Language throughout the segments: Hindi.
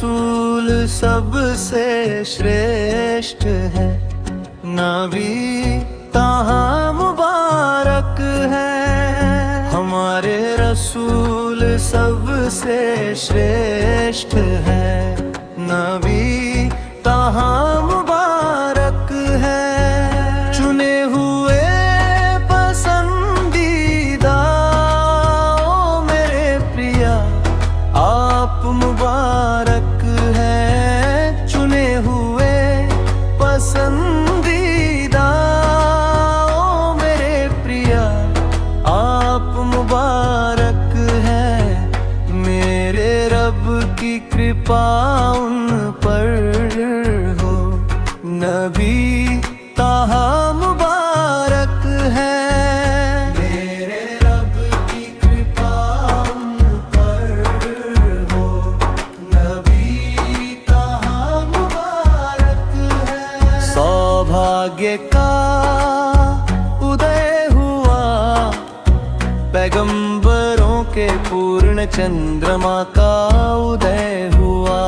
रसूल सबसे श्रेष्ठ है, नबी ताहा मुबारक है। हमारे रसूल सबसे श्रेष्ठ है, नबी ताहा मुबारक है। चुने हुए पसंदीदा ओ मेरे प्रिया आप मुबारक है। चुने हुए पसंदीदा ओ मेरे प्रिया आप मुबारक है। मेरे रब की कृपा उन पर हो, नबी ताहा मुबारक है। मेरे रब की कृपा उन पर हो, नबी ताहा मुबारक है। सौभाग्य का उदय हुआ, पैगंबरों के पूर्ण चंद्रमा का उदय हुआ।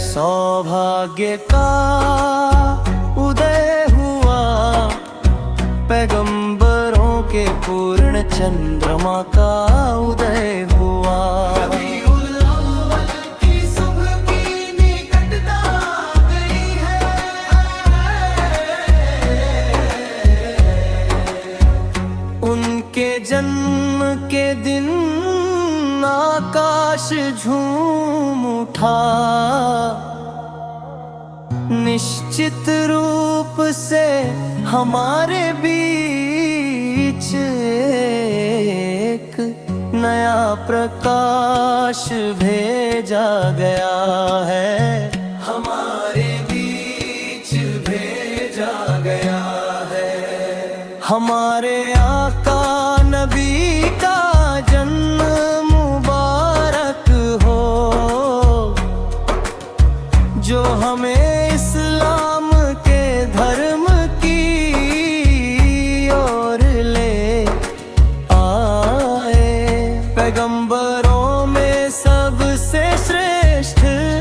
सौभाग्य का उदय हुआ, पैगंबरों के पूर्ण चंद्रमा का उदय हुआ। उनके जन्म के दिन आकाश झूम उठा, निश्चित रूप से हमारे बीच एक नया प्रकाश भेजा गया है। हमारे बीच भेजा गया है। हमारे आका नबी का जन्म मुबारक हो, जो हमें इस्लाम के धर्म की ओर ले आए। पैगंबरों में सबसे श्रेष्ठ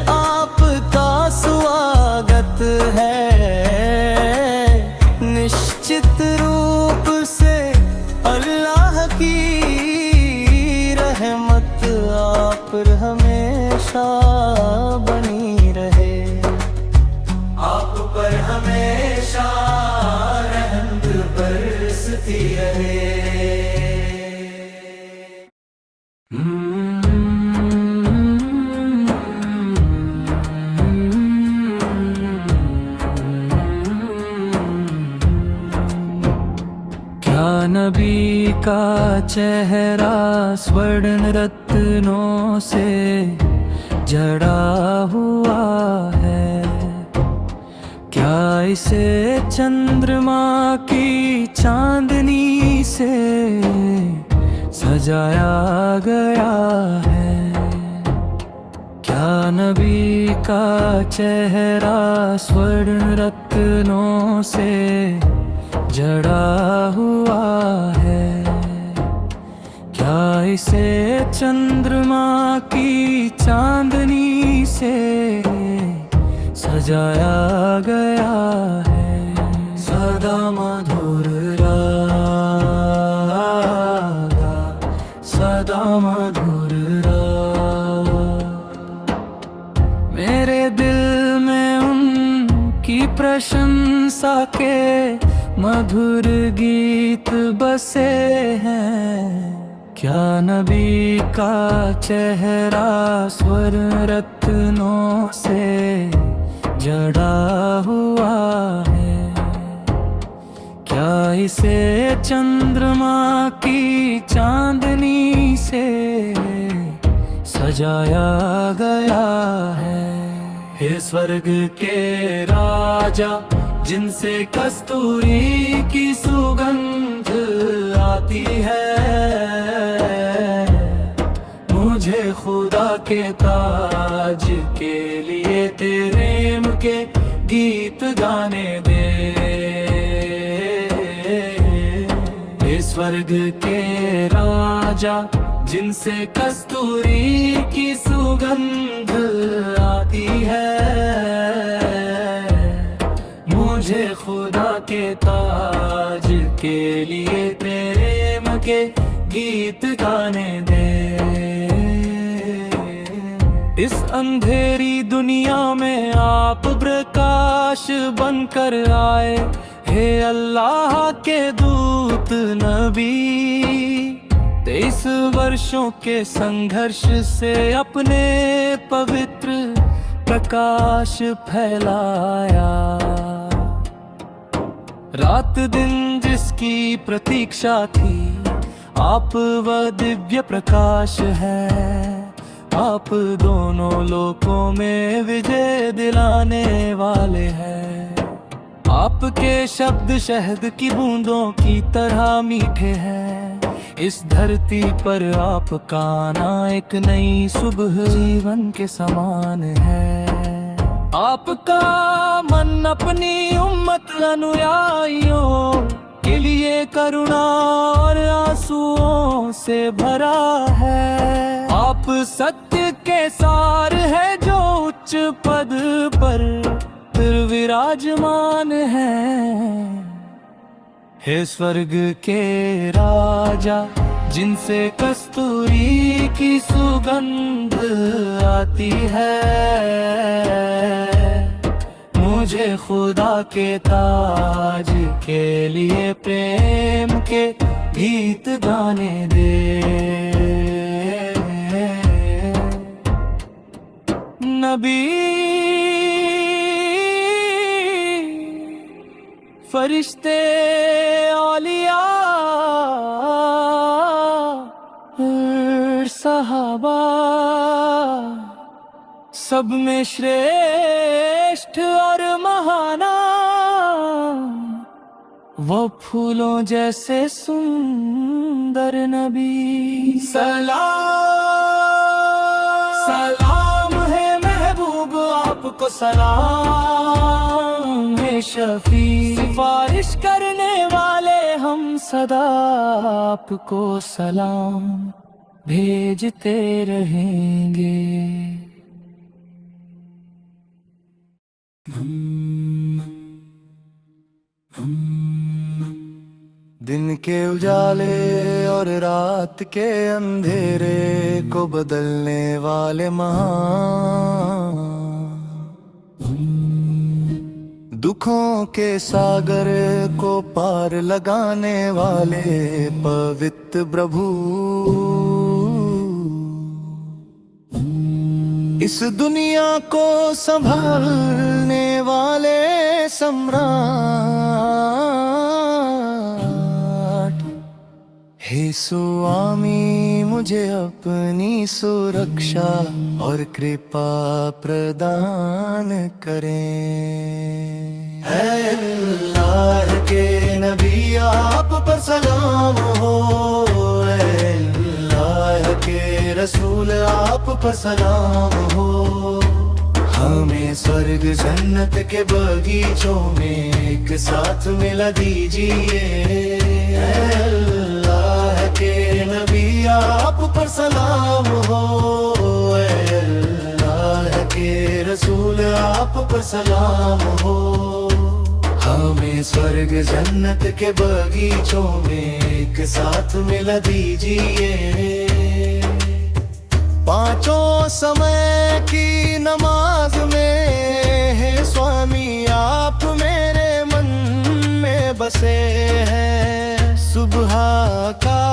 आपका स्वागत है। निश्चित रूप से अल्लाह की रहमत आप पर हमेशा बनी रहे। आप पर हमेशा रहमत बरसती रहे। क्या नबी का चेहरा स्वर्ण रत्नों से जड़ा हुआ है। क्या इसे चंद्रमा की चांदनी से सजाया गया है। क्या नबी का चेहरा स्वर्ण रत्नों से जड़ा हुआ है। क्या इसे चंद्रमा की चांदनी से सजाया गया है। सदा मधुर रागा, सदा मधुर राग, मेरे दिल में उनकी प्रशंसा के मधुर गीत बसे हैं। क्या नबी का चेहरा स्वर्ण रत्नों से जड़ा हुआ है। क्या इसे चंद्रमा की चांदनी से सजाया गया है। हे स्वर्ग के राजा, जिनसे कस्तूरी की सुगंध आती है, मुझे खुदा के ताज के लिए तेरे के गीत गाने दे। स्वर्ग के राजा जिनसे कस्तूरी की सुगंध आती है, मुझे खुदा के ताज के लिए प्रेम के गीत गाने दे। इस अंधेरी दुनिया में आप प्रकाश बनकर आए, हे अल्लाह के दूत नबी। 23 वर्षों के संघर्ष से अपने पवित्र प्रकाश फैलाया। रात दिन जिसकी प्रतीक्षा थी, आप वह दिव्य प्रकाश है। आप दोनों लोकों में विजय दिलाने वाले हैं। आपके शब्द शहद की बूंदों की तरह मीठे हैं। इस धरती पर आपका आना एक नई सुबह जीवन के समान है। आपका मन अपनी उम्मत अनुयायियों के लिए करुणा और आंसुओं से भरा है। आप सत्य के सार है जो उच्च पद पर विराजमान है। हे स्वर्ग के राजा जिनसे कस्तूरी की सुगंध आती है, मुझे खुदा के ताज के लिए प्रेम के गीत गाने दे। नबी फरिश्ते औलिया सहाबा सब में श्रेष्ठ और महाना, वो फूलों जैसे सुंदर नबी। सलाम है महबूब आपको, सलाम है शफी। सिफारिश करने वाले हम सदा आपको सलाम भेजते रहेंगे। दिन के उजाले और रात के अंधेरे को बदलने वाले महान, दुखों के सागर को पार लगाने वाले पवित्र प्रभु, इस दुनिया को संभालने वाले सम्राट, हे स्वामी मुझे अपनी सुरक्षा और कृपा प्रदान करें। ऐ अल्लाह के नबी आप पर सलाम हो, ऐ अल्लाह के रसूल आप पर सलाम हो। हमें स्वर्ग जन्नत के बगीचों में एक साथ मिला दीजिए। ऐ अल्लाह के नबी आप पर सलाम हो, ऐ अल्लाह के रसूल आप पर सलाम हो। हमें स्वर्ग जन्नत के बगीचों में एक साथ मिला दीजिए। पांचों समय की नमाज में है स्वामी आप मेरे मन में बसे हैं। सुबह का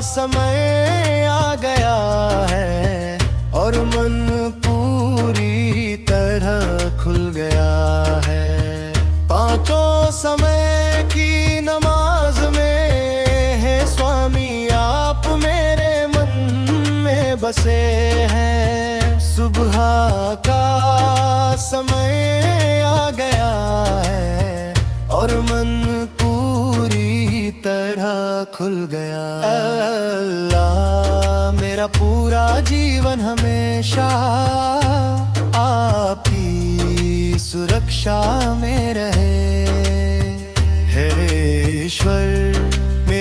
समय आ गया है और मन पूरी तरह खुल गया है। पांचों समय की नमाज में है स्वामी आप मेरे मन में बसे हैं। सुबह का समय आ गया है और मन पूरी तरह खुल गया। अल्लाह मेरा पूरा जीवन हमेशा आपकी सुरक्षा में रहे। हे ईश्वर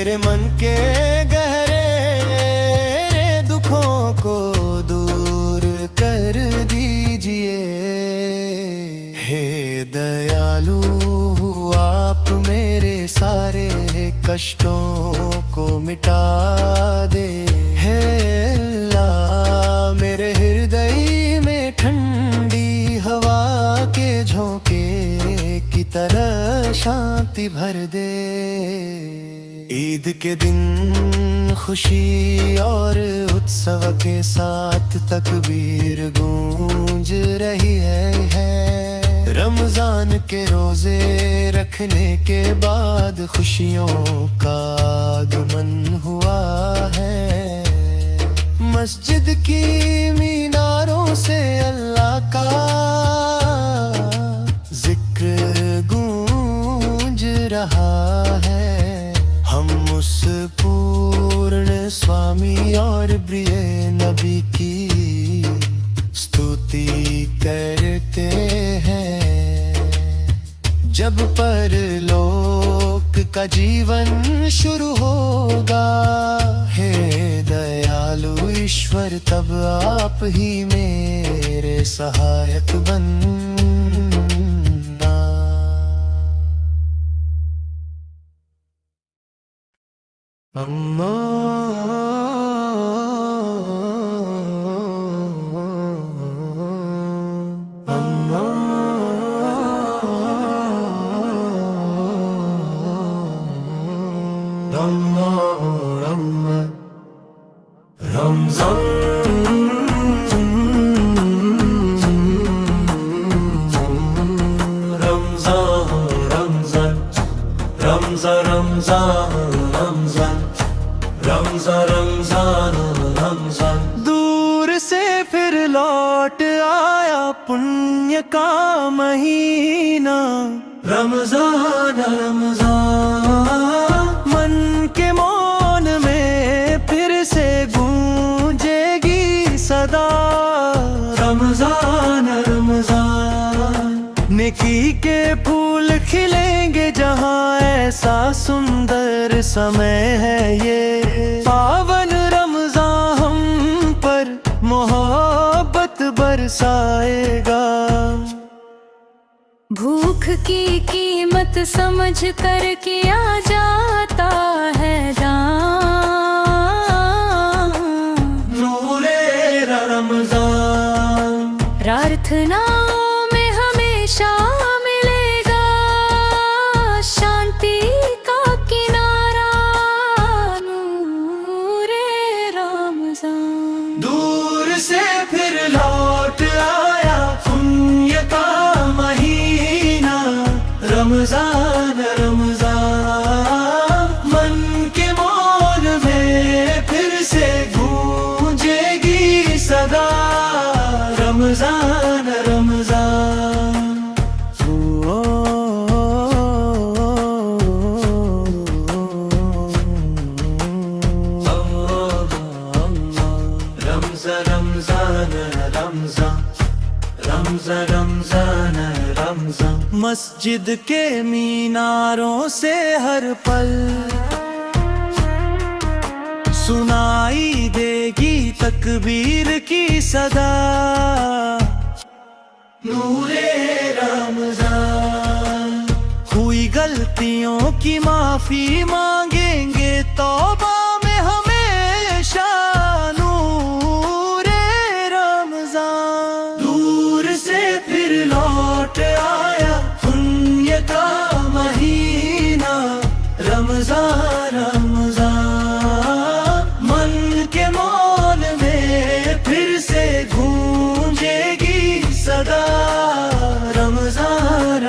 मेरे मन के गहरे दुखों को दूर कर दीजिए। हे दयालु आप मेरे सारे कष्टों को मिटा दे। हे अल्लाह मेरे हृदय में ठंडी हवा के झोंके की तरह शांति भर दे। ईद के दिन खुशी और उत्सव के साथ तकबीर गूंज रही है। रमजान के रोजे रखने के बाद खुशियों का आगमन हुआ है। मस्जिद की मीनारों से अल्लाह का जिक्र गूंज रहा है। हम उस पूर्ण स्वामी और प्रिय नबी की स्तुति करते हैं। जब परलोक का जीवन शुरू होगा, हे दयालु ईश्वर तब आप ही मेरे सहायक बनना। रमजान दूर से फिर लौट आया पुण्य का महीना। रमजान मन के मौन में फिर से गूंजेगी सदा। रमजान नेकी के फूल खिलेंगे जहाँ, ऐसा सुंदर समय है ये। पावन रमजान हम पर मोहब्बत बरसाएगा। भूख की कीमत समझ कर किया जाता है दान। नूरे रमजान प्रार्थनाओं में हमेशा मिलेगा शांति का किनारा। नूरे रमजान दूर से फिर लौट आया पुण्य का महीना। रमजान मन के मौन में फिर से गूंजेगी सदा। रमजान रमजान मस्जिद के मीनारों से हर पल सुनाई देगी तकबीर की सदा। नूरे रमजान हुई गलतियों की माफी मांगेंगे तौबा में हमेशा। नूरे रमजान दूर से फिर लौट आया पुण्य का महीना। रमजान मन के मौन में फिर से गूंजेगी सदा। रमजान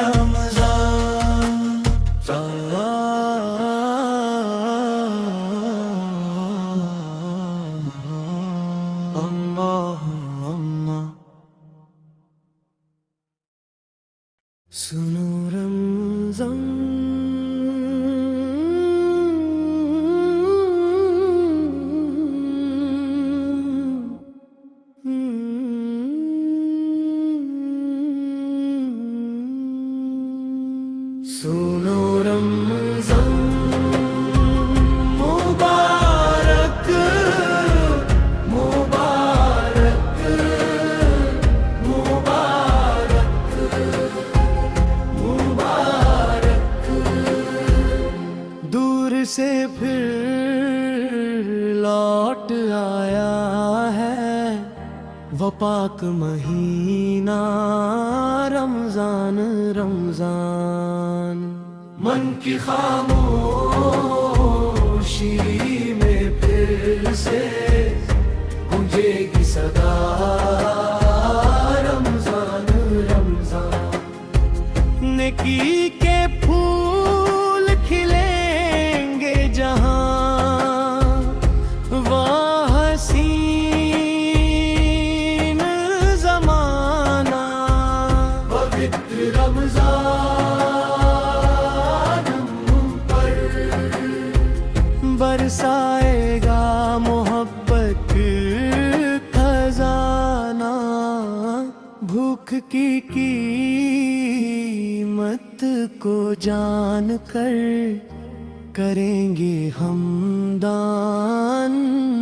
से फिर लौट आया है वो पाक महीना रमजान रमजान। मन की खामोशी में फिर से गूंजेगी सदा रमजान रमजान। नेकी के फूल खिलेंगे जहां वहाँ हसीन जमाना। पवित्र रमजान पर बरसाएगा मोहब्बत खजाना। भूख की कीमत को जान कर करेंगे हम दान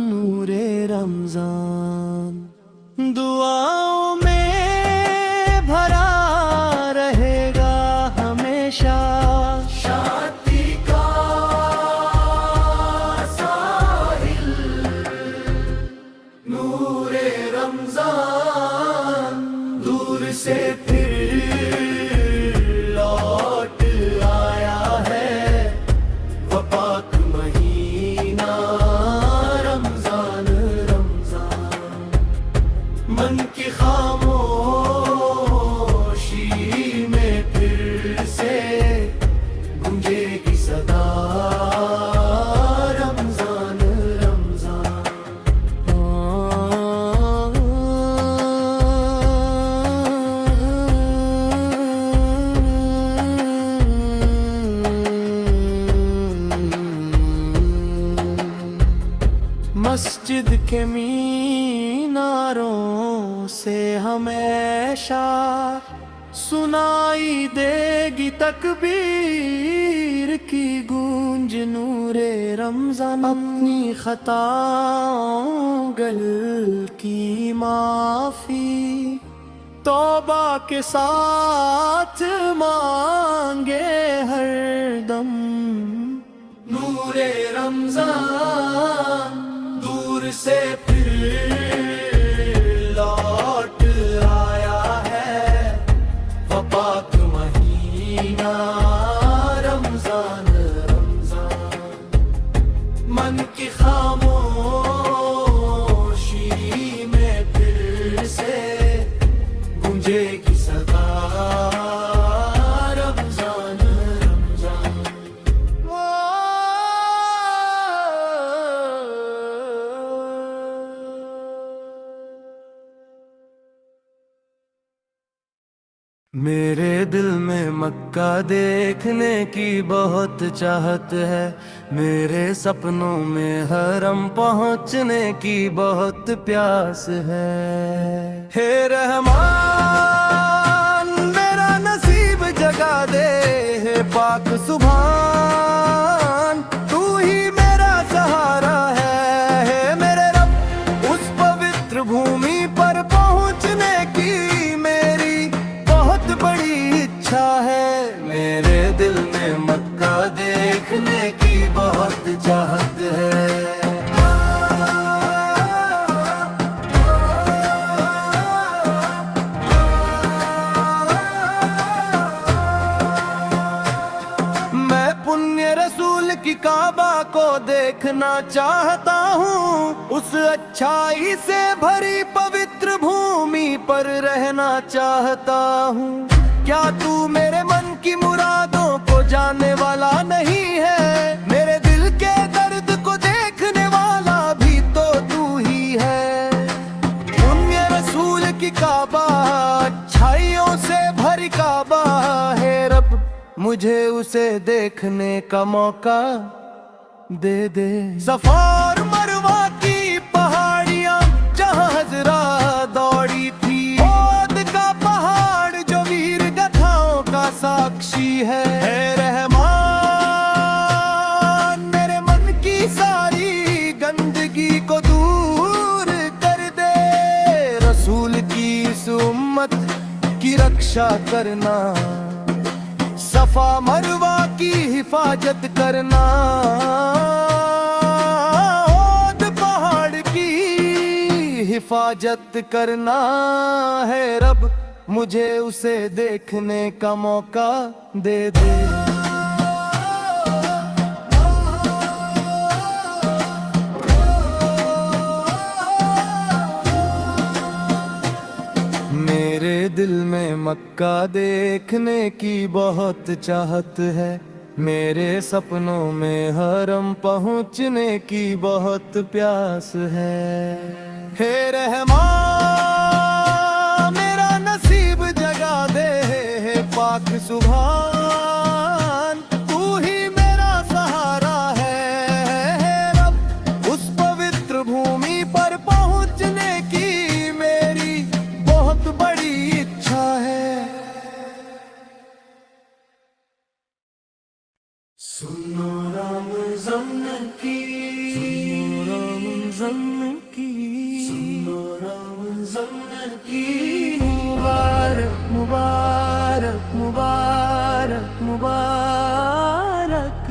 नूरे रमजान। दुआओं में भरा रहेगा हमेशा शांति का साहिल नूरे रमजान। दूर से फिर लौट आया है वो पाक महीना रमजान रमजान। मन की खामोशी में फिर से गूंजेगी सदा रमजान रमजान। मस्जिद के मीनारों से हमेशा सुनाई देगी तकबीर की गूंज नूरे रमजान। अपनी खताओं गलती माफी तौबा के साथ मांगे हर दम नूरे रमजान। दूर से फिर लौट आया है वो पाक महीना रमजान रमजान। मन की खामोशी में फिर से गूंजेगी सदा रमजान रमजान। मेरे दिल में मक्का देखने की बहुत चाहत है। मेरे सपनों में हरम पहुंचने की बहुत प्यास है। हे रहमान मेरा नसीब जगा दे। हे पाक सुभान तू ही मेरा सहारा है। हे मेरे रब उस पवित्र भूमि पर पहुंचने की मेरी बहुत बड़ी इच्छा है। मेरे दिल में मक्का देखने की बहुत चाहत है। मैं पुण्य रसूल की काबा को देखना चाहता हूँ। उस अच्छाई से भरी पवित्र भूमि पर रहना चाहता हूँ। क्या तू मेरे मन की मुरादों को जानने वाला नहीं है? मेरे दिल के दर्द को देखने वाला भी तो तू ही है। पुण्य रसूल की काबा अच्छाइयों से भरी काबा है रब मुझे उसे देखने का मौका दे दे। सफा और मरवा की पहाड़ियां जहां हजरा दौड़ी थी। ओद का पहाड़ जो वीर गाथाओं का साक्षी है। हे रहमान मेरे मन की सारी गंदगी को दूर कर दे। रसूल की इस उम्मत की रक्षा करना। सफा मरवा की हिफाजत करना, ओद पहाड़ की हिफाजत करना है रब, मुझे उसे देखने का मौका दे दे। मेरे दिल में मक्का देखने की बहुत चाहत है, मेरे सपनों में हरम पहुँचने की बहुत प्यास है। हे रहमान मेरा नसीब जगा दे, हे पाक सुभान तू ही मेरा सहारा है। हे रब उस पवित्र भूमि पर पहुँचने की मेरी बहुत बड़ी इच्छा है। सुनो रमज़ान की, सुनो रमज़ान की, सुनो रमज़ान की, मुबारक मुबारक मुबारक मुबारक,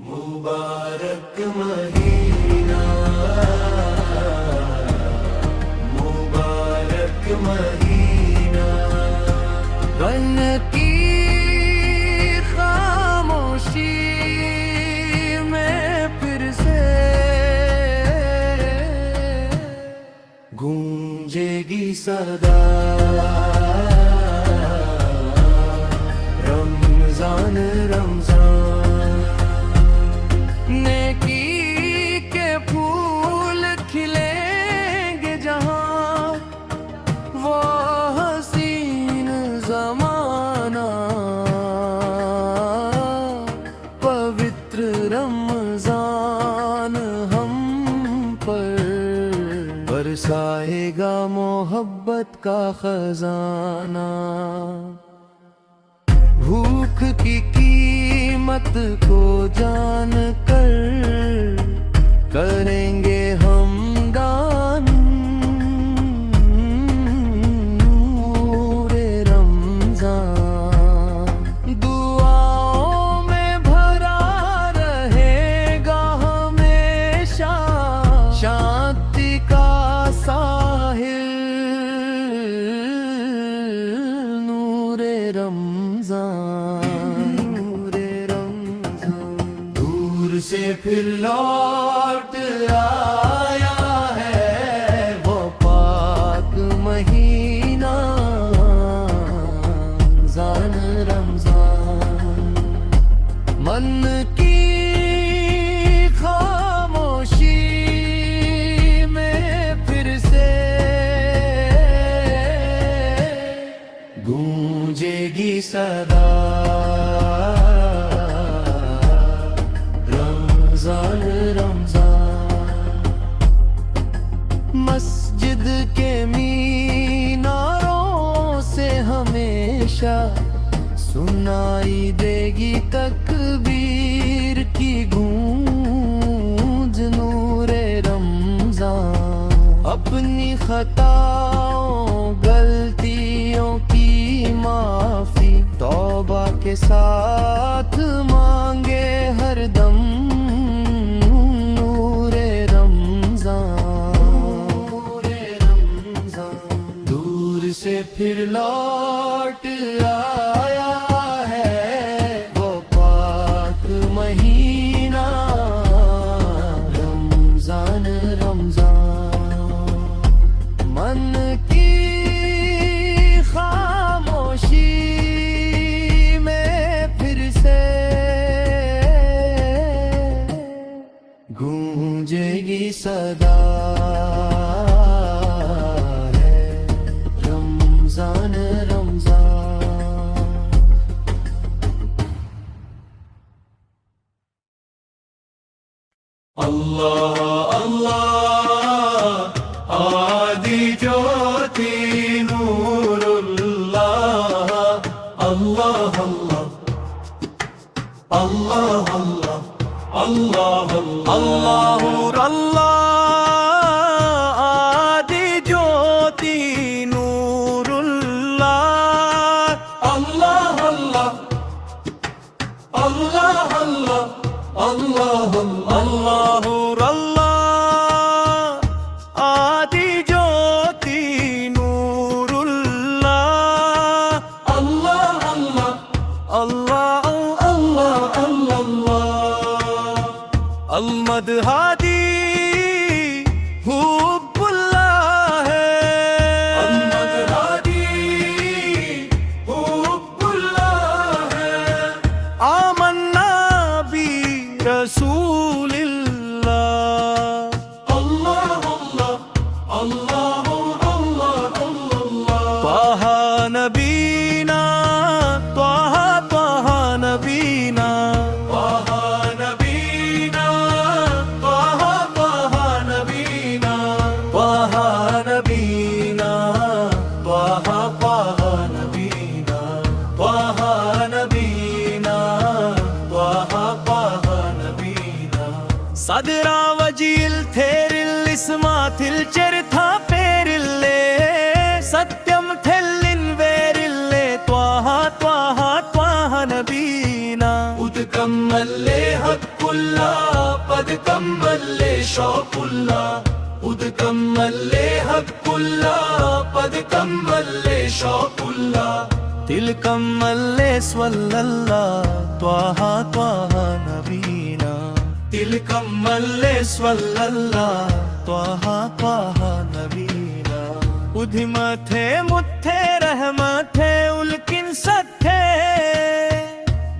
मुबारक महीना, मुबारक महीना। रन की खामोशी में फिर से गूंजेगी सदा, रमजान रमजान। नेकी के फूल खिलेंगे जहां, वो हसीन जमाना, पवित्र रमजान हम पर बरसाएगा मोहब्बत का खजाना। भूख की कीमत को जान कर करेंगे हम दान, नूरे रमजान दुआओं में भरा रहेगा हमेशा, शांति का साहिल नूरे रमजान, नूरे रमजान। दूर से फिर लौट आया है वो पाक महीना, रमजान रमजान। मन की खामोशी में फिर से गूंजेगी सदा, रमजान रमजान। मस्जिद के मीनारों से हमेशा सुनाई देगी तकबीर की गूंज, नूरे रमजान। अपनी खताओं गलतियों की माफी तौबा के साथ मांगे हरदम, नूरे रमजान, नूरे रमजान। दूर से फिर लौट आया है वो पाक महीना, रमजान रमजान। मन की खामोशी में फिर से गूंजेगी सदा, है रमजान रमजान। अल्लाह अल्लाह आदि ज्योति नूरुल्लाह, अल्लाह अल्लाह अल्लाह अल्लाह अल्लाह अल्लाह अल्लाह आदि ज्योति नूरुल्लाह, अल्लाह अल्लाहुर अल्लाह आदि ज्योति नूरुल्लाह अल्लाह अल्लाह अल्लाह अल्लाह अल्लाह अल्मद हादी हुब्बुल्लाह है अहमद हादी हुब्बुल्लाह है आमन्ना बी रसूलिल्लाह अल्लाह अल्लाह अल्लाह अल्लाह अल्लाह त्वाहा नबीना त्वाहा त्वाहा नबीना त्वाहा नबीना त्वाहा त्वाहा नबीना त्वाहा नबीना त्वाहा त्वाहा नबीना त्वाहा नबीना त्वाहा त्वाहा नबीना സദരാ വജിയിൽ തേരിൽ ഇസ്മാത്തിൽ ചെറുതാ പേരില്ലേ സത്യം തെല്ലിൻ വേരില്ലേ ത്വാഹ ത്വാഹ ത്വാഹ നബീന ഉദ് കമ്മല്ലേ ഹക്കുല്ലാ പദ് കമ്മല്ലേ ഷൗക്കുല്ലാ ഉദ് കമ്മല്ലേ ഹക്കുല്ലാ പദ് കമ്മല്ലേ ഷൗക്കുല്ലാ ദിൽ കമ്മല്ലേ സ്വല്ലല്ലാ ത്വാഹ ത്വാഹ നബീന ദിൽ കമ്മല്ലേ സ്വല്ലല്ലാ ത്വാഹ ത്വാഹ നബീന ഉധിമത്തെ മുത്തെ റഹ്മത്തെ ഉൽകിൻ സത്തെ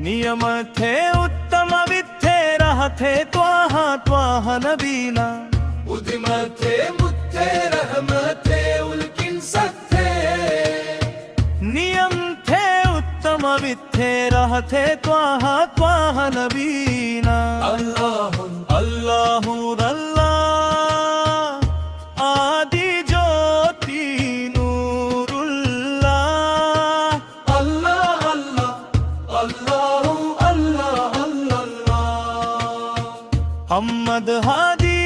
നിയമത്തെ ഉത്തമ വിത്തെ റഹത്തെ ത്വാഹ ത്വാഹ നബീന ഉദിമത്തെ മുത്തേ റഹ്മത്തെ ഉൽകിൻ സത്തെ नियम थे उत्तम विथे रहते त्वाह त्वाह नबीना അല്ലാഹു अल्लाहु अल्लाह आदि ज्योति नूरुल्लाह അല്ലാഹ് അല്ലാഹ് അല്ലാഹു അല്ലാഹ് അല്ലാഹ് हम्मद हादी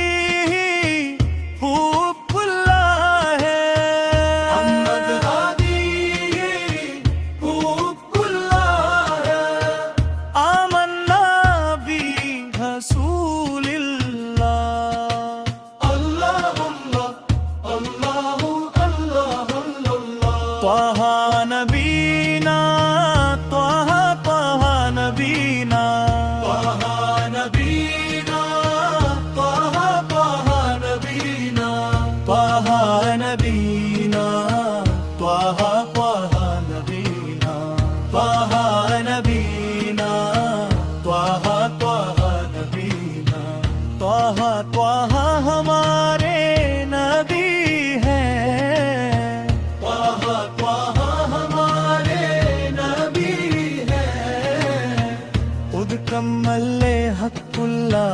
हुब्बुल्लाह है अहमद हादी हुब्बुल्लाह है आमन्ना बी रसूलिल्लाह अल्लाह अल्लाह अल्लाह अल्लाह त्वाहा नबीना त्वाहा त्वाहा नबीना त्वाहा नबीना त्वाहा त्वाहा नबीना त्वाहा नबीना त्वाहा त्वाहा नबीना त्वाहा नबीना त्वाहा त्वाहा नबीना त्वाहा त्वाहा हमारे नबी हैं त्वाहा त्वाहा हमारे नबी है उद कम्मले हक्कुल्ला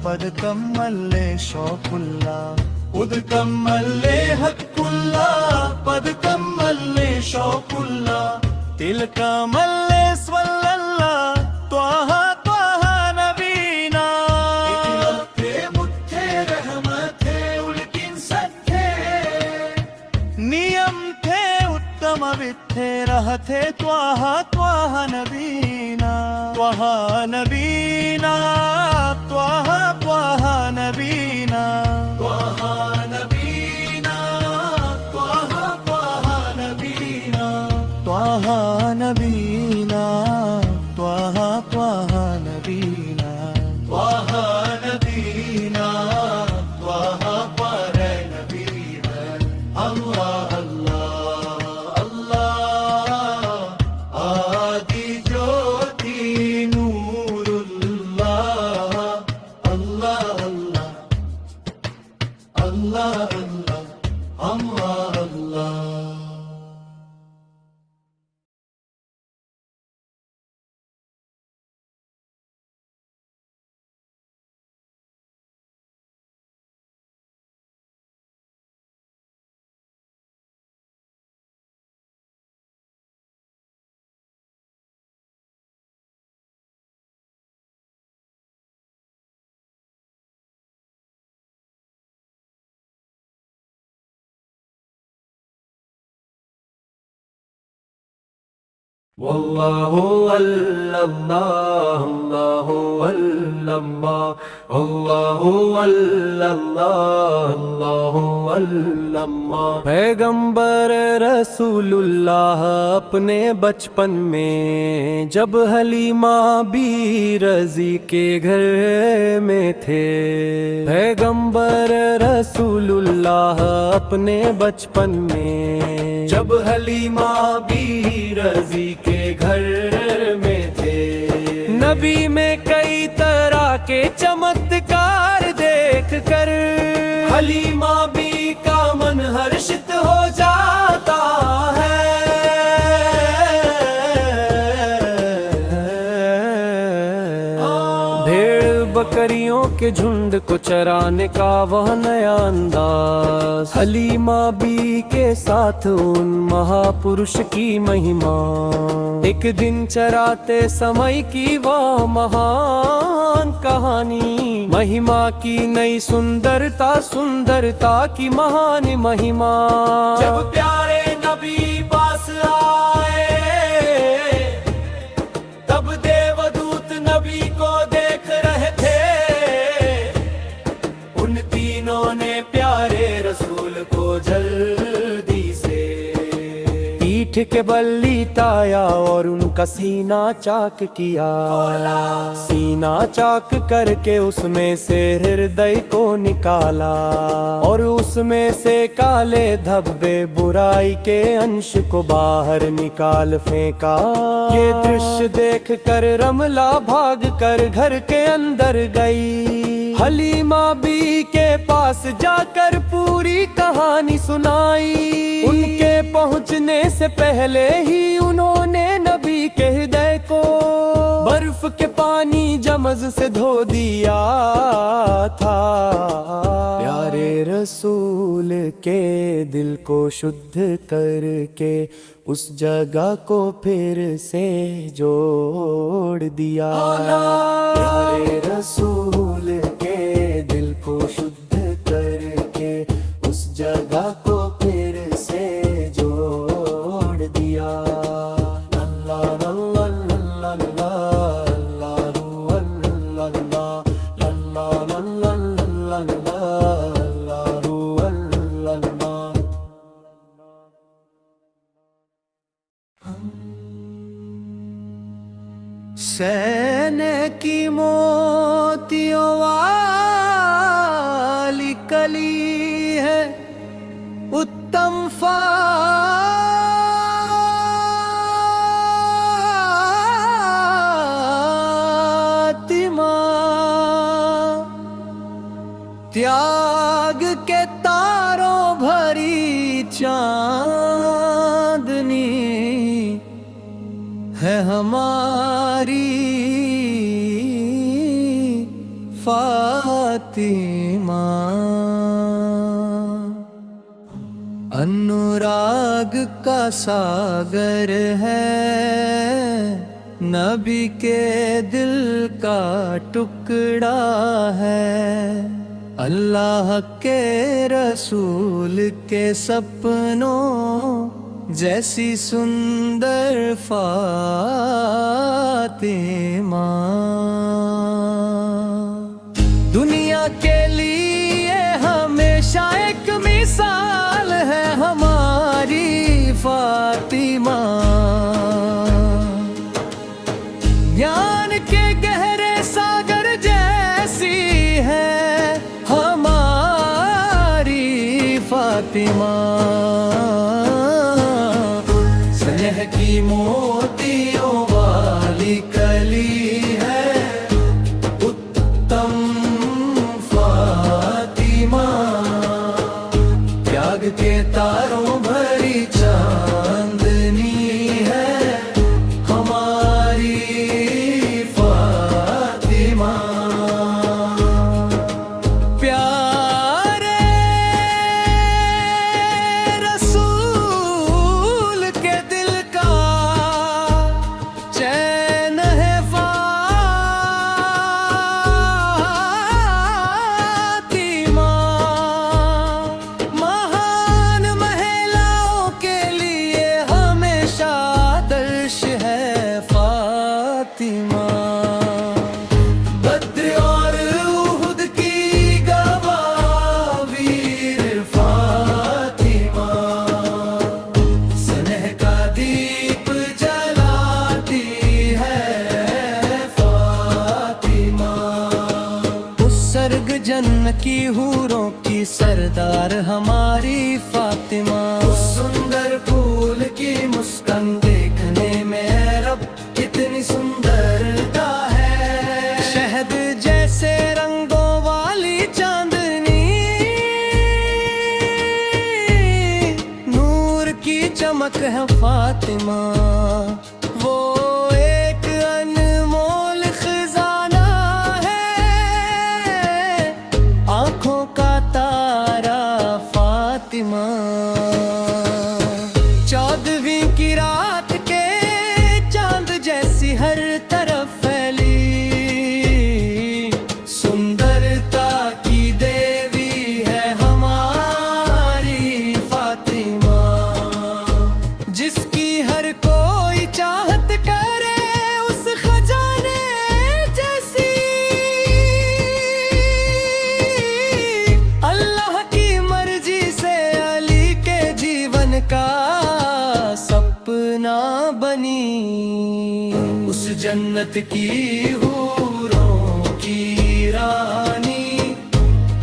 पद कम्मले शौकुल्ला उद कम्मले हक्कुल्ला पद कम्मले शौकुल्ला तिल कमल्ले स्वल्लल्ला त्वाहा त्वाहा नबीना इतिलते मुत्थे रहमते उल्किन सत्थे नियम थे उत्तम विथे रहते त्वाहा त्वाहा नबीना त्वाहा नबीना त्वाहा त्वाहा नबीना त्वाहा नबीना त्वाहा त्वाहा नबीना त्वाहा नबीना त्वाहा त्वाहा नबीना त्वाहा नबीना त्वाहा पर नबीना अल्लाह अल्लाह अल्लाह वल्लाहु अल्लल्लाह अल्लाहु अल्लल्लाह अल्लाहु अल्लल्लाह अल्लाहु अल्लल्लाह। पैगंबर रसूलुल्लाह अपने बचपन में जब हलीमा बी रजी के घर में थे। पैगंबर रसूलुल्लाह अपने बचपन में जब हलीमा बी रजी के घर में थे। नबी में कई तरह के चमत्कार देख कर हलीमा बी का मन हर्षित हो जाता है। भेड़ बकरियों के झुंड को चराने का वह नया अंदाज, हलीमा बी के साथ उन महापुरुष की महिमा। एक दिन चराते समय की वह महान कहानी, महिमा की नई सुंदरता, सुंदरता की महान महिमा। जब प्यारे नबी पास आए तब देवदूत नबी को देख रहे थे। उन तीनों ने प्यारे रसूल को जल्दी से पीठ के बल लिटाया और उनका सीना चाक किया। सीना चाक करके उसमें से हृदय को निकाला और उसमें से काले धब्बे बुराई के अंश को बाहर निकाल फेंका। ये दृश्य देख कर रमला भाग कर घर के अंदर गई। हलीमा बी के पास जाकर पूरी कहानी सुनाई। उनके पहुंचने से पहले ही उन्होंने नबी के हृदय को बर्फ के पानी जमज से धो दिया था। प्यारे रसूल के दिल को शुद्ध करके उस जगह को फिर से जोड़ दिया। प्यारे रसूल के दिल को शुद्ध करके उस जगह को फिर से जोड़ दिया। सैने की मोतियों वाली कली है उत्तम फातिमा। त्याग के तारों भरी चांदनी है हमारी फातिमा। अनुराग का सागर है नबी के दिल का टुकड़ा है। अल्लाह के रसूल के सपनों जैसी सुंदर फातिमा। दुनिया के लिए हमेशा एक मिसाल है हमारी फातिमा। ज्ञान के गहरे सागर जैसी है हमारी फातिमा। स्नेह की मोतियों वाली कली है उत्तम फातिमा। त्याग के तारों भरी चांद सर्ग जन्न की हूरों की सरदार हमारी फातिमा। उस सुंदर फूल की मुस्कान देखने में रब कितनी सुंदरता है। शहद जैसे रंगों वाली चांदनी, नूर की चमक है फातिमा। वो एक अनमोल खजाना है, आंखों का तारा फातिमा। 14वीं की रात के चांद जैसी हर तरफ फैली, सुंदरता की देवी है हमारी फातिमा। जिसकी हर कोई चाहत करे उस खजाने जैसी, अल्लाह की मर्जी से अली के जीवन का सपना बनी। उस जन्नत की हूरों की रानी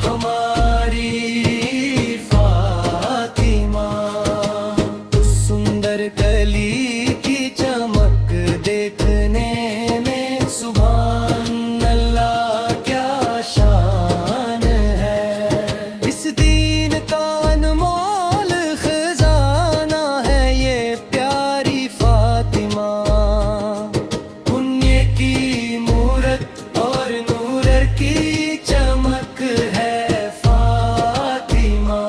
हमारी फातिमा। उस सुंदर कली की चमक देखने में सुभान अल्लाह क्या शान है। इस दीन का अनमोल खजाना है ये प्यारी फातिमा। पुण्य की मूरत और नूर की चमक है फातिमा।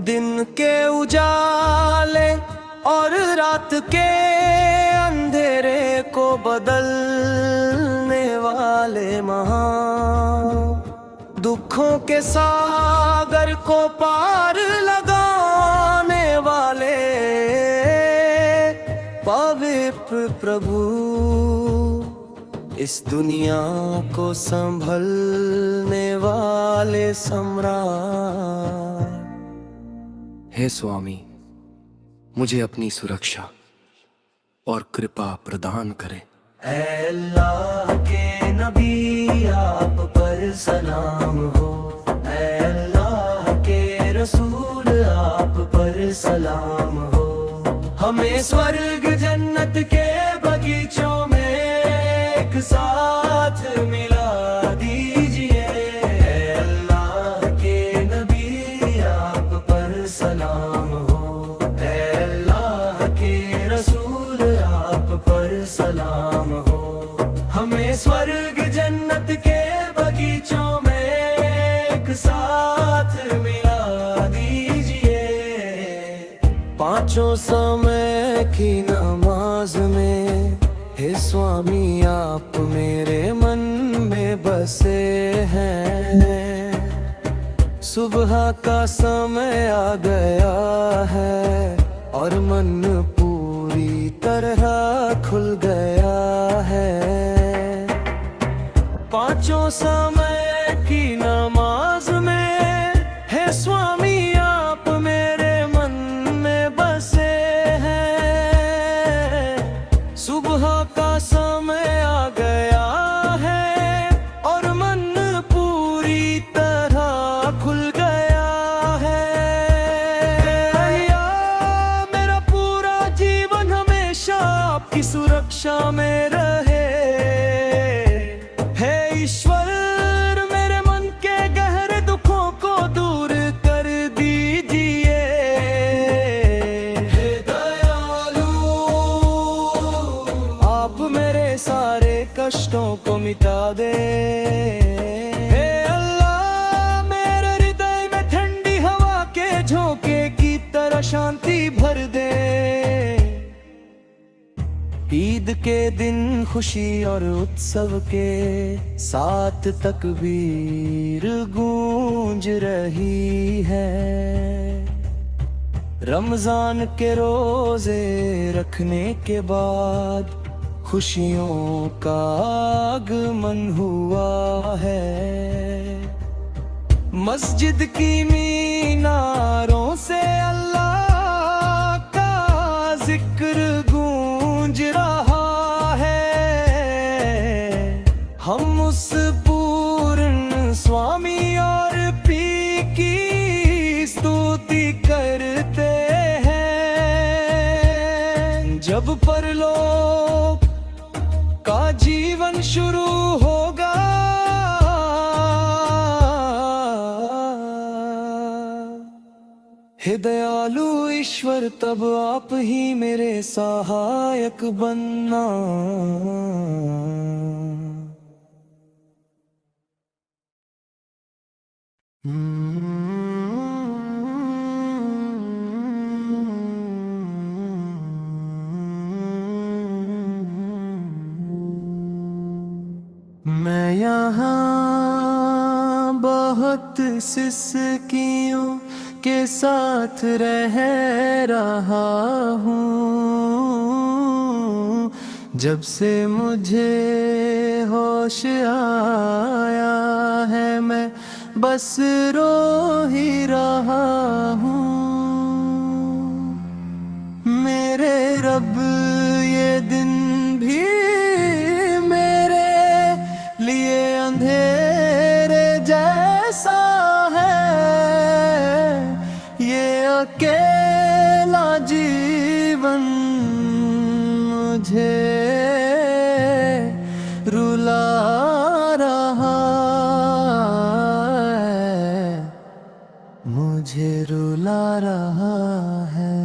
दिन के उजाले और रात के अंधेरे को बदलने वाले महान, दुखों के सागर को पार लगाने वाले पवित्र प्रभु, इस दुनिया को संभलने वाले सम्राट। हे स्वामी, मुझे अपनी सुरक्षा और कृपा प्रदान करें। ऐ अल्लाह के नबी आप पर सलाम हो। ऐ अल्लाह के रसूल आप पर सलाम हो। हमें स्वर्ग जन्नत के बगीचों में एक साथ मिला दीजिए। ऐ अल्लाह के नबी आप पर सलाम हो। ऐ अल्लाह के रसूल आप पर सलाम हो। हमें स्वर्ग जन्नत के बगीचों में एक साथ मिला दीजिए। पांचों समय की नमाज में हे स्वामी आप मेरे मन में बसे हैं। सुबह का समय आ गया है और मन पूरी तरह खुल गया है। पांचों समय की नमाज में हे स्वामी आप मेरे मन में बसे हैं। सुबह का समय आ गया है और मन पूरी तरह खुल गया है। या मेरा पूरा जीवन हमेशा आपकी सुरक्षा में रहे। हे ईश्वर मेरे मन के गहरे दुखों को दूर कर दीजिए। हे दयालु आप मेरे सारे कष्टों को मिटा दे। हे अल्लाह मेरे हृदय में ठंडी हवा के झोंके की तरह शांति भर दे। ईद के दिन खुशी और उत्सव के साथ तकबीर गूंज रही है। रमजान के रोजे रखने के बाद खुशियों का आगमन हुआ है। मस्जिद की मीनारों से अल्लाह का जिक्र गूंज रहा है। हम उस पूर्ण स्वामी और पी की स्तुति करते हैं। जब परलोक का जीवन शुरू होगा, हे दयालु ईश्वर, तब आप ही मेरे सहायक बनना। मैं यहाँ बहुत सिसकियों के साथ रह रहा हूँ। जब से मुझे होश आया है, मैं बस रो ही रहा हूँ। मेरे रब, ये दिन भी मेरे लिए अंधेरे जैसा है। ये अकेला जीवन मुझे रुला रहा है, मुझे रुला रहा है।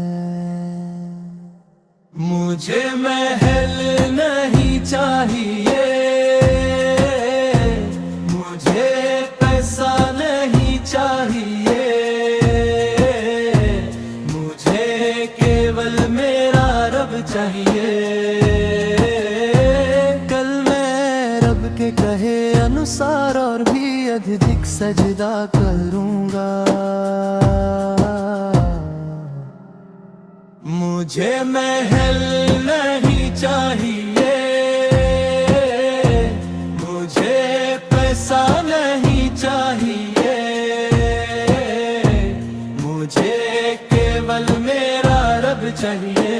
मुझे महल नहीं चाहिए, मुझे पैसा नहीं चाहिए, मुझे केवल मेरा रब चाहिए। कल मैं रब के कहे अनुसार और भी अधिक सजदा करूंगा। मुझे महल नहीं चाहिए, मुझे पैसा नहीं चाहिए, मुझे केवल मेरा रब चाहिए।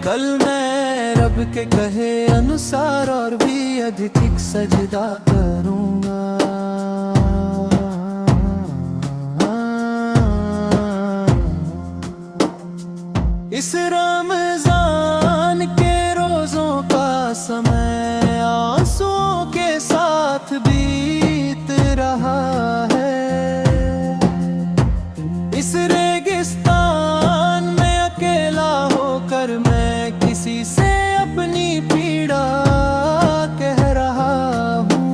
कल मैं रब के कहे अनुसार और भी अधिक सजदा करूंगा। इस रमजान के रोजों का समय आंसुओं के साथ बीत रहा है। इस रेगिस्तान में अकेला होकर मैं किसी से अपनी पीड़ा कह रहा हूँ।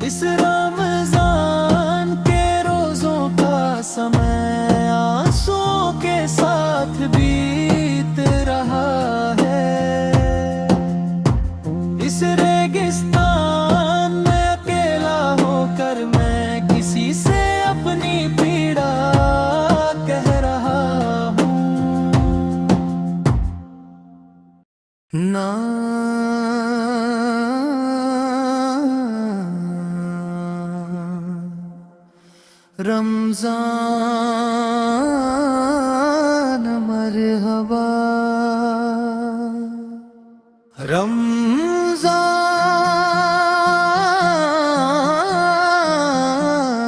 इस रमजान के रोजों का समय आंसुओं के साथ बीत रहा है। इस रेगिस्तान में अकेला होकर मैं किसी से अपनी पीड़ा कह रहा हूँ। ना रमजान मरहबा,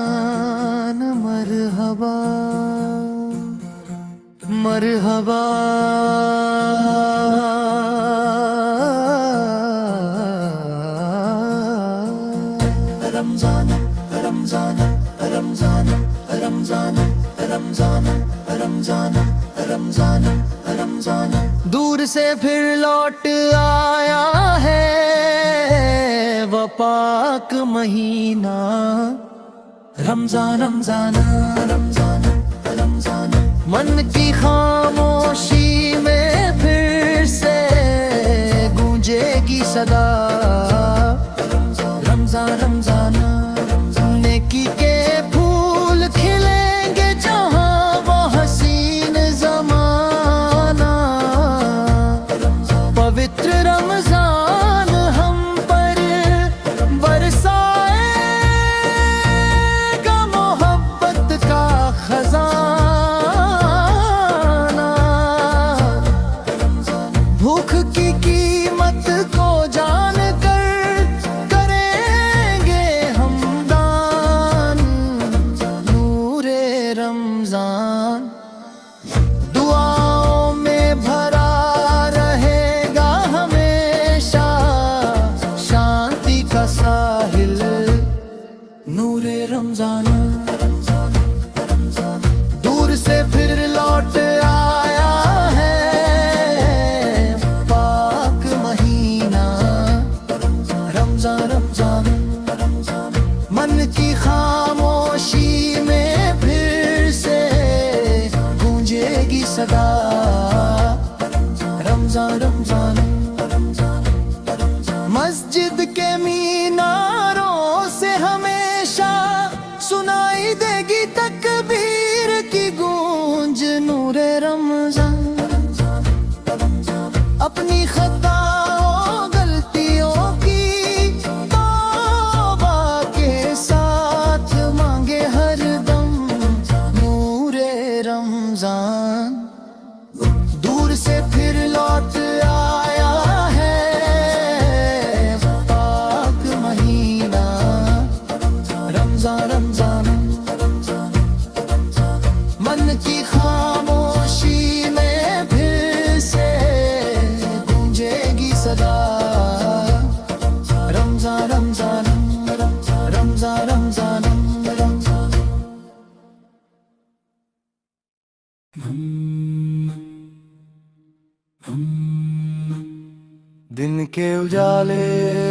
रमजान मरहबा, मरहबा रमजान रमजान रमजान रमजान रमजान रमजान रमजान रमजान। दूर से फिर लौट आया है वो पाक महीना। रमजान रमजान रमजान रमजान। मन की खामोशी में फिर से गूंजेगी सदा। रमजान रमजान नेकी के फूल खिलेंगे जहाँ वो हसीन ज़माना। पवित्र रमजान हम पर बरसा मस्जिद के मीनारों से हमेशा सुनाई देगी तकबीर की गूंज। नूरे रमजान अपनी खताओं गलतियों की तौबा के साथ मांगे हर दम। नूरे रमजान दूर से फिर लौट आया है पाक महीना। रमजान रमजान मन की खामोशी में फिर से गूंजेगी सदा। रमजान रमजान रमजान रमजान रमजान। दिन के उजाले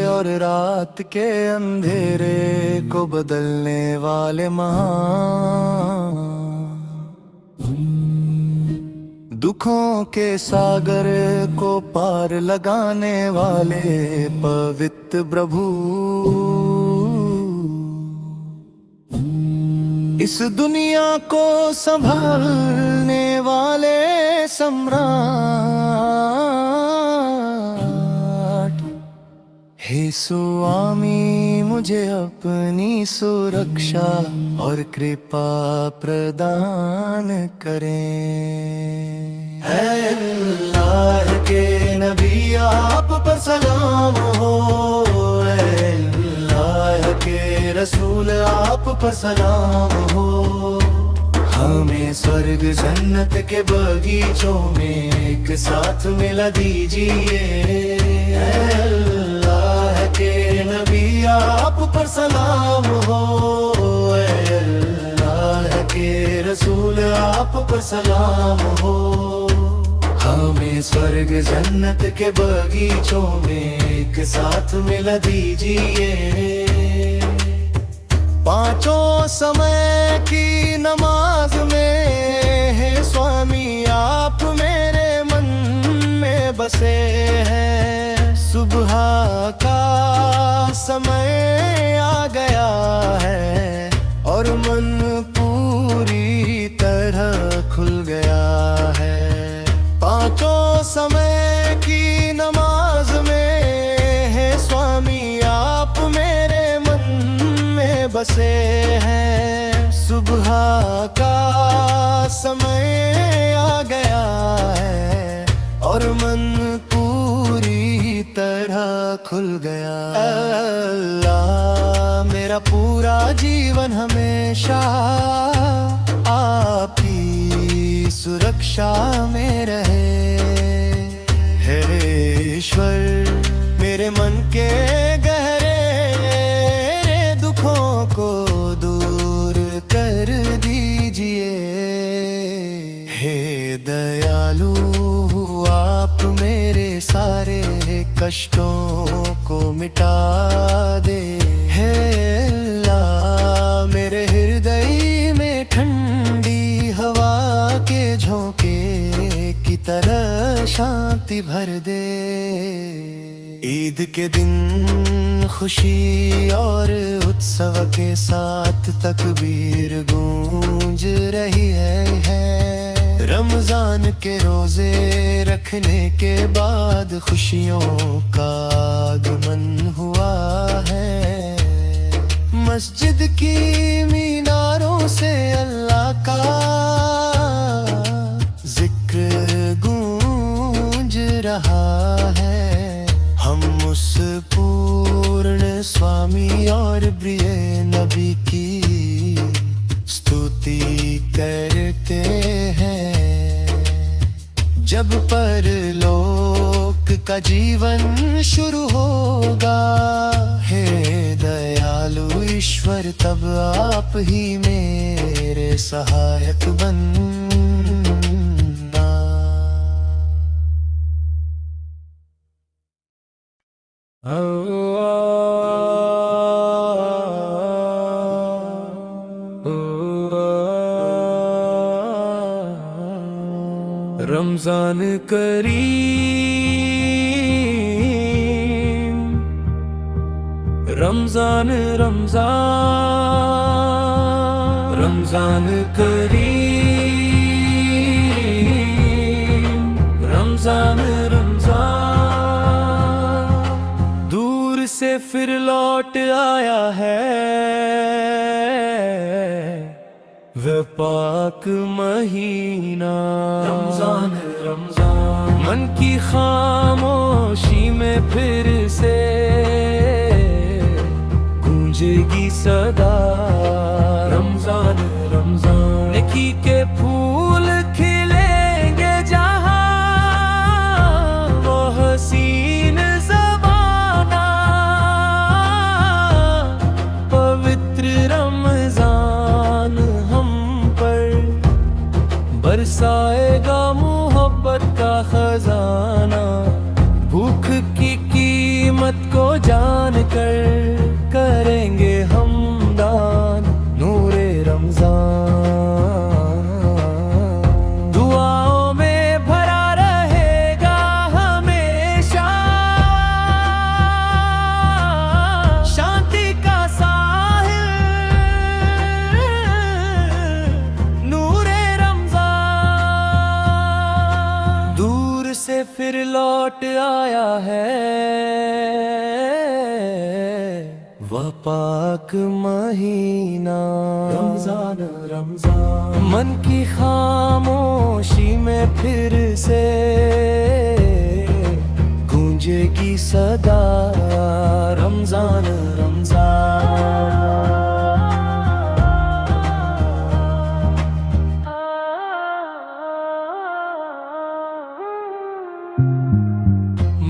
और रात के अंधेरे को बदलने वाले महान, दुखों के सागर को पार लगाने वाले पवित्र प्रभु। इस दुनिया को संभालने वाले सम्राट, हे स्वामी मुझे अपनी सुरक्षा और कृपा प्रदान करें। है अल्लाह के नबी आप पर सलाम हो, है अल्लाह के रसूल आप पर सलाम हो। हमें स्वर्ग जन्नत के बगीचों में एक साथ मिला दीजिए। अल्लाह के नबी आप पर सलाम हो, अल्लाह के रसूल आप पर सलाम हो। हमें स्वर्ग जन्नत के बगीचों में एक साथ मिला दीजिए। पांचों समय की नमाज में है स्वामी आप मेरे मन में बसे हैं। सुबह का समय आ गया है और मन पूरी तरह खुल गया है। पांचों समय की नमाज में है स्वामी आप मेरे मन में बसे हैं। सुबह का समय आ गया है और मन पूरी तरह खुल गया। अल्लाह मेरा पूरा जीवन हमेशा आपकी सुरक्षा में रहे। हे ईश्वर मेरे मन के गहरे दुखों को दूर कर दीजिए। हे दयालु आप मेरे सारे कष्टों को मिटा दे। हे अल्लाह मेरे हृदय में ठंडी हवा के झोंके की तरह शांति भर दे। ईद के दिन खुशी और उत्सव के साथ तकबीर गूंज रही है। रमजान के रोजे रखने के बाद खुशियों का आगमन हुआ है। मस्जिद की मीनारों से अल्लाह का जिक्र गूंज रहा है। हम उस पूर्ण स्वामी और प्रिय नबी की स्तुति करते हैं। जब परलोक का जीवन शुरू होगा, हे दयालु ईश्वर तब आप ही मेरे सहायक बनना। रमजान करीम रमजान रमजान रमजान करीम, रमजान रमजान दूर से फिर लौट आया है वह पाक महीना। रमजान रमजान मन की खामोशी में फिर से गूंजेगी सदा। रमजान रमजान नेकी के फूल खिलेंगे जहाँ, वो हसीन ज़माना पवित्र रमजान हम पर बरसाएगा मोहब्बत का खजाना। भूख की कीमत को जान कर करेंगे हम दान नूरे रमजान। दुआओं में भरा रहेगा हमेशा शांति का साहिल नूरे रमजान। दूर से फिर लौट आया है वह पाक महीना। रमजान रमजान मन की खामोशी में फिर से गूंजेगी सदा। रमजान रमजान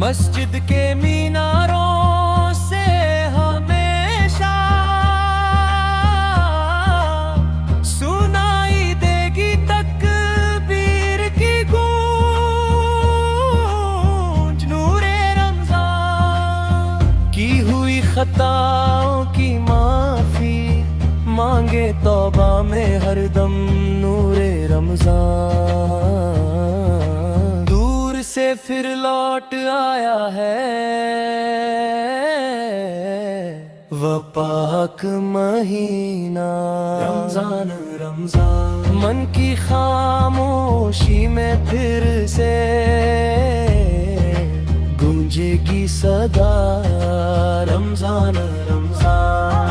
मस्जिद के मीनारों से हमेशा सुनाई देगी तकबीर की गूंज नूरे रमजान। की हुई खताओं की माफी मांगे तौबा में हरदम नूरे रमजान। से फिर लौट आया है वह पाक महीना। रमजान रमजान मन की खामोशी में फिर से गूंजेगी सदा। रमजान रमजान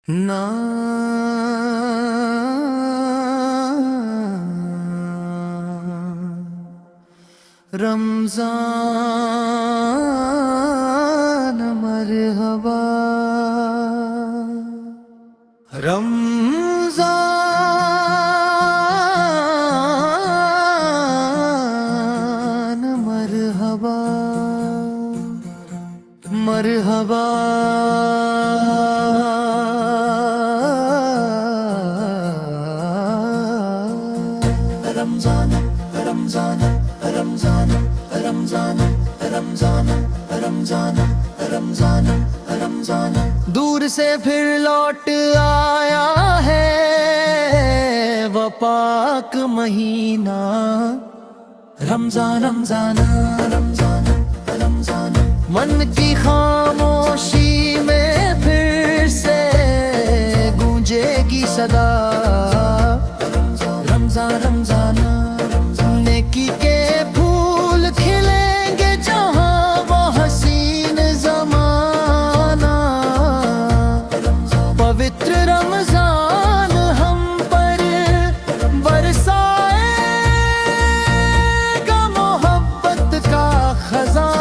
ना रमजान मरहबा रमजान मरहबा मरहबा रमजान रमजान रमजान रमजान रमजान रमजान रमजान रमजान दूर से फिर लौट आया है वह पाक महीना। रमजान रमजान रमजान रमजान मन की खामोशी में फिर से गूंजेगी सदा। रमजान रमजान नेकी के फूल खिलेंगे जहाँ, वो हसीन ज़माना पवित्र रमजान हम पर बरसाएगा मोहब्बत का खजाना।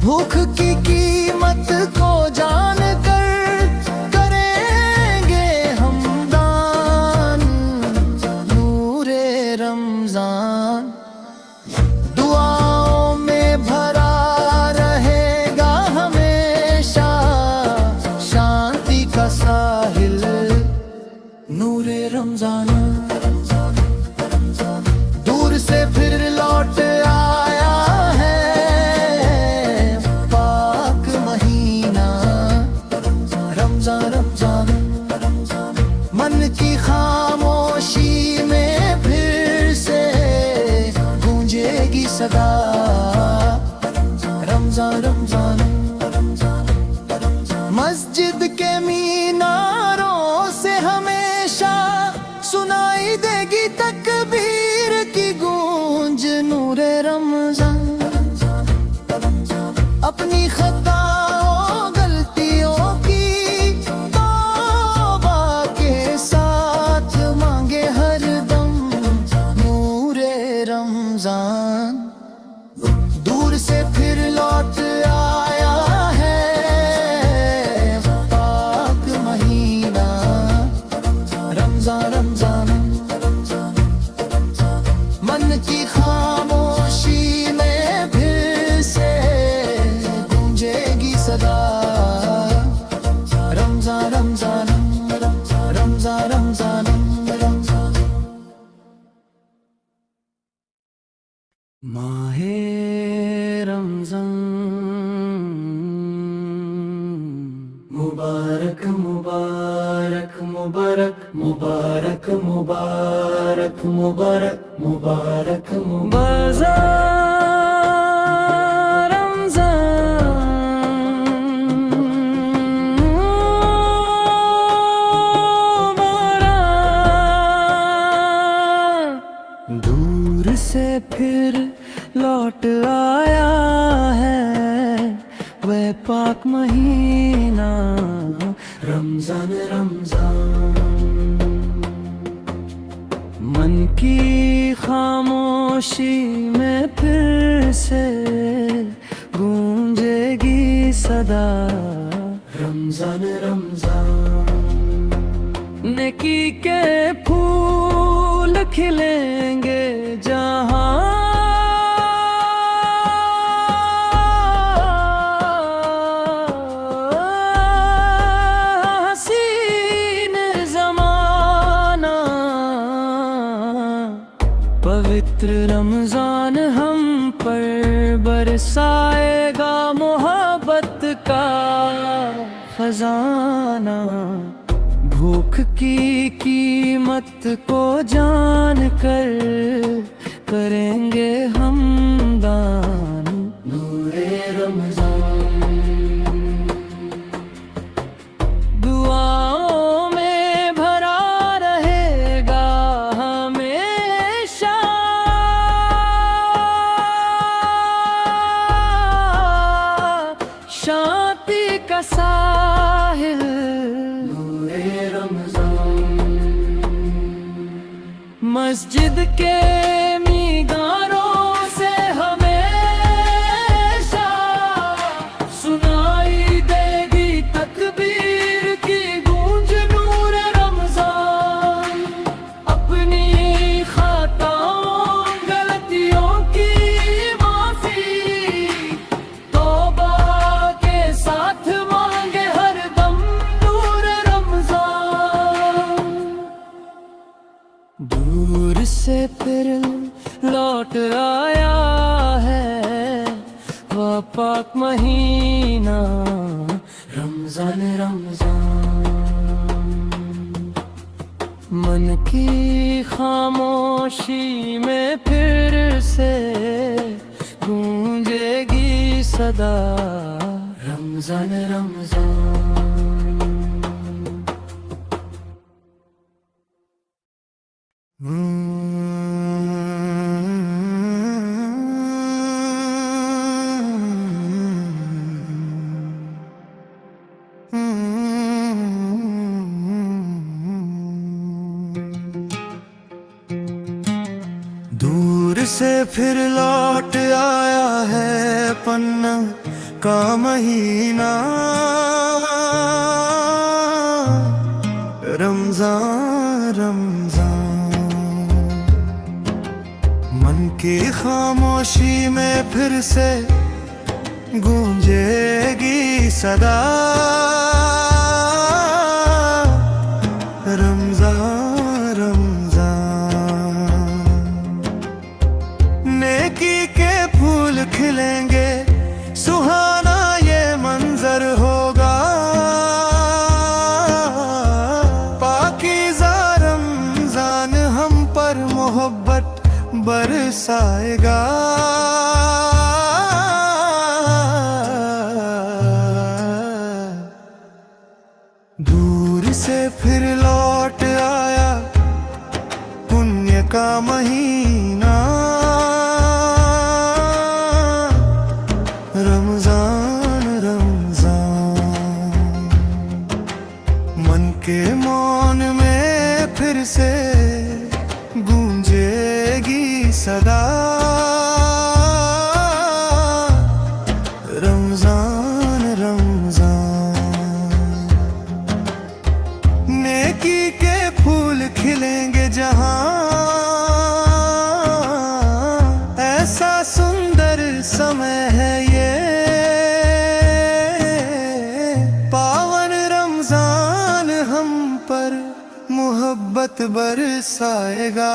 भूख की कीमत को जान कर करेंगे हम दान नूरे रमजान। दुआओं में भरा रहेगा हमेशा शांति का साहिल नूरे रमजान। दूर से फिर लौट आया है पाक महीना। सदा रमजान रमजान रमजान रमजान रमजान माहे रमजान मुबारक मुबारक मुबारक मुबारक मुबारक मुबारक मुबारक मुबारक दूर से फिर लौट आया है वह पाक महीना रमजान रमजान मन की खामोशी में फिर से गूंजेगी सदा रमजान रमजान नेकी के फूल खिलेंगे जहाँ हसीन ज़माना पवित्र रमजान हम पर बरसाएगा मोहब्बत का खजाना भूख की कीमत को जान कर करेंगे हम दान नूरे रमजान दुआओं में भरा रहेगा हमेशा शांति का साहिल मस्जिद के मीनारों से हमेशा सुनाई देगी तकबीर की गूंज नूर रमजान अपनी खताओं गलतियों की माफी तौबा के साथ मांगे हर दम नूर रमजान दूर से फिर लौट आया है वह पाक महीना रमजान रमजान मन की खामोशी में फिर से गूंजेगी सदा रमजान रमजान दूर से फिर लौट आया है पन्ना का महीना रमजान रमजान मन की खामोशी में फिर से गूंजेगी सदा रमजान रमजान नेकी के फूल खिलेंगे सुहाना ये मंजर होगा पाकीज़ा रमजान हम पर मोहब्बत बरसाएगा दूर से फिर लौट आया पुण्य का महीना रमजान रमजान मन के मौन में फिर से गूंजेगी सदा रमजान रमजान नेकी के फूल खिलेंगे जहाँ बरसाएगा।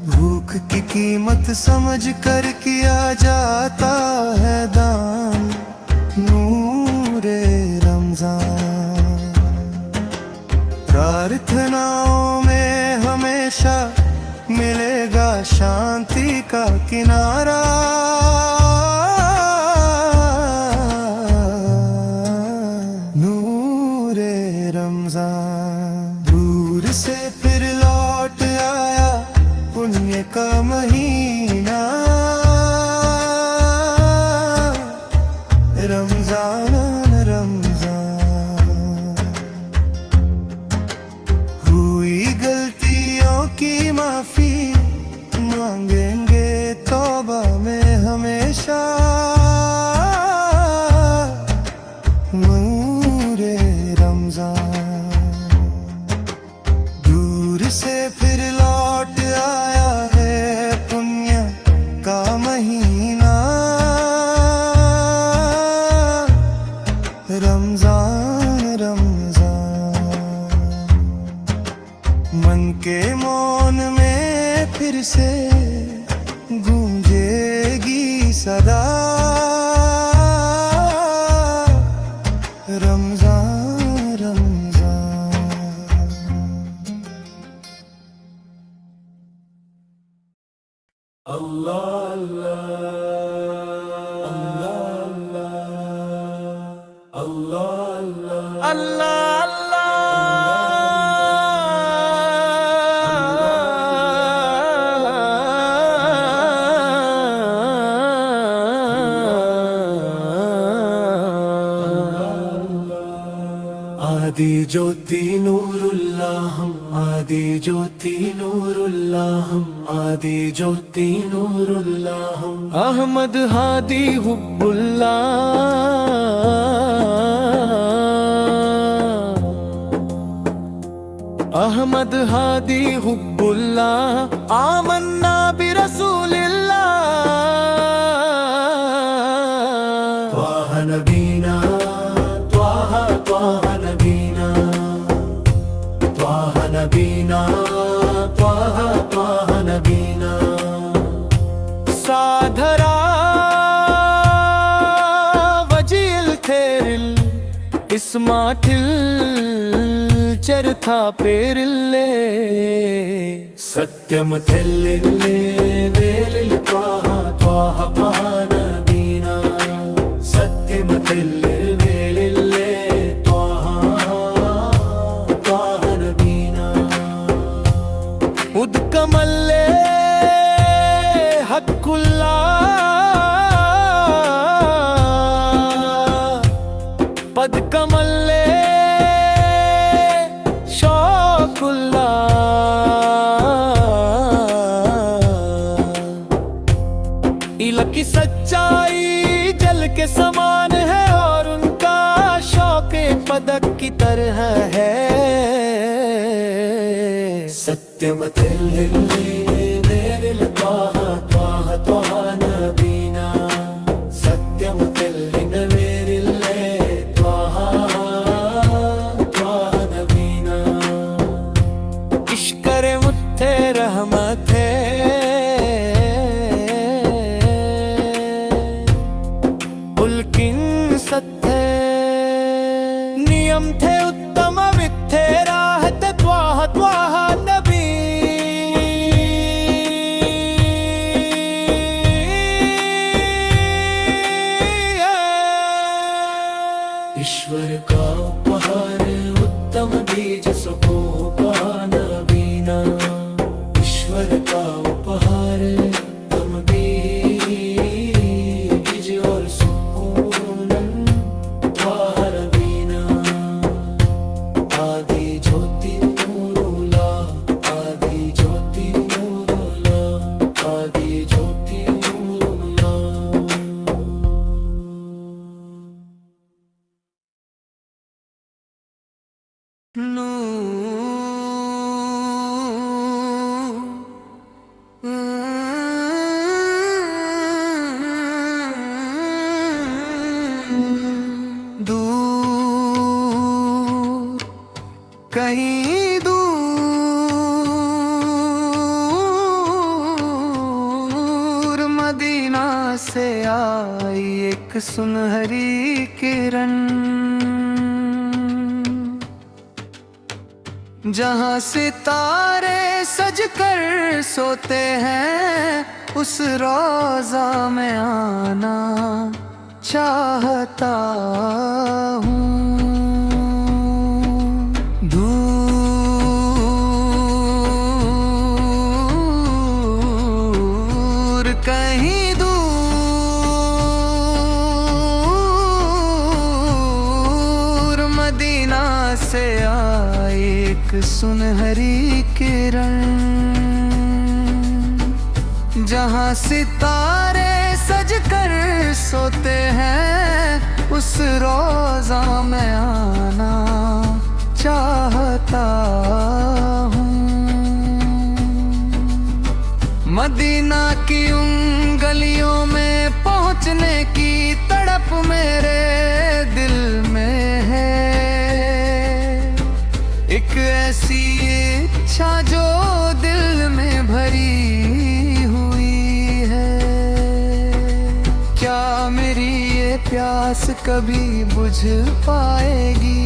भूख की कीमत समझ कर किया जाता है दान, नूरे रमजान। प्रार्थनाओं में हमेशा मिलेगा शांति का किनारा। नूरे रमजान दूर से फिर लौट आया पुण्य का महीना। रमजान रमजान हुई गलतियों की माफी मांगेंगे तौबा में हमेशा। नूरे रमजान दूर से फिर लौट आया है पुण्य का महीना। रमजान रमजान मन के मौन में फिर से गूंजेगी सदा। रमजान रमजान अल्लाह अल्लाह अल्लाह अल्लाह अल्लाह आदि ज्योति नूरुल्लाह हम, आदि ज्योति नूरुल्लाह हम, आदि ज्योति नूरुल्लाह हम। अहमद हादी हुब्बुल्लाह, अहमद हादी हुब्बुल्लाह। आमन्ना बिरसूलिल्लाह। त्वाह नबीना त्वाह त्वाह नबीना, त्वाह नबीना त्वाह त्वाह नबीना। साधरा वजील थेरिल इस्माटिल चरथा पेरिल्ले। सत्यमथिल्लिल्ले वेलिल त्वाह त्वाह त्वाह नबीना। सत्यमथिल्ले वेलिल्ले त्वाह त्वाह नबीना। उद्कमल्ले हक्कुल्ला, पदकमल्ले शौकुल्ला। इलकी सच्चाई जल के समान है और उनका शौक पदक की तरह है। सत्यमथिल्लिल्ले वेलिल त्वाह त्वाह त्वाह नबीना। सत्यमथिल्लिल्ले वेलिल्ले त्वाह त्वाह नबीना। इश्करे मुत्थे रहमते उल्किन सत्थे नियम थे उत्तम वित्थे राहत त्वाह त्वाह नबीना। से आई एक सुनहरी किरण, जहाँ सितारे सज कर सोते हैं उस रोज़ा में आना चाहता हूँ। दूर कहीं दूर मदीना से आई एक सुनहरी किरण, जहाँ सितारे सज कर सोते हैं उस रोज़ा में आना चाहता हूँ। मदीना की उन गलियों में पहुँचने की तड़प मेरे दिल में है, एक ऐसी इच्छा जो दिल में भरी प्यास कभी बुझ पाएगी।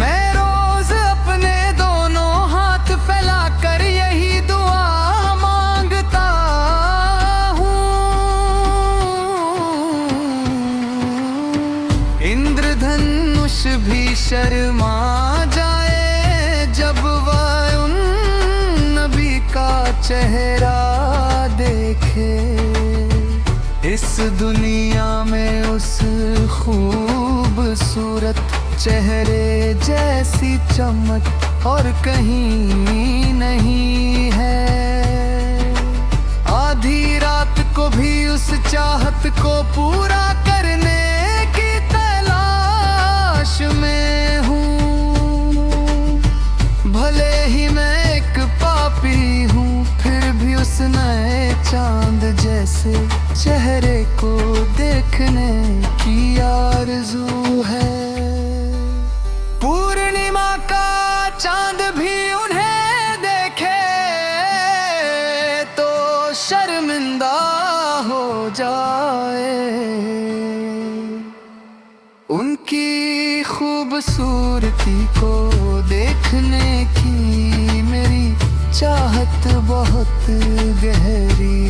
मैं रोज अपने दोनों हाथ फैलाकर यही दुआ मांगता हूँ। इंद्रधनुष भी शर्मा जाए जब वह उन नबी का चेहरा देखे, इस दुनिया में उस खूबसूरत चेहरे जैसी चमक और कहीं नहीं है। आधी रात को भी उस चाहत को पूरा करने की तलाश में हूँ। भले ही मैं एक पापी हूँ, फिर भी उस नए चांद जैसे चेहरे को देखने की आरज़ू है। पूर्णिमा का चांद भी उन्हें देखे तो शर्मिंदा हो जाए। उनकी खूबसूरती को देखने की मेरी चाहत बहुत गहरी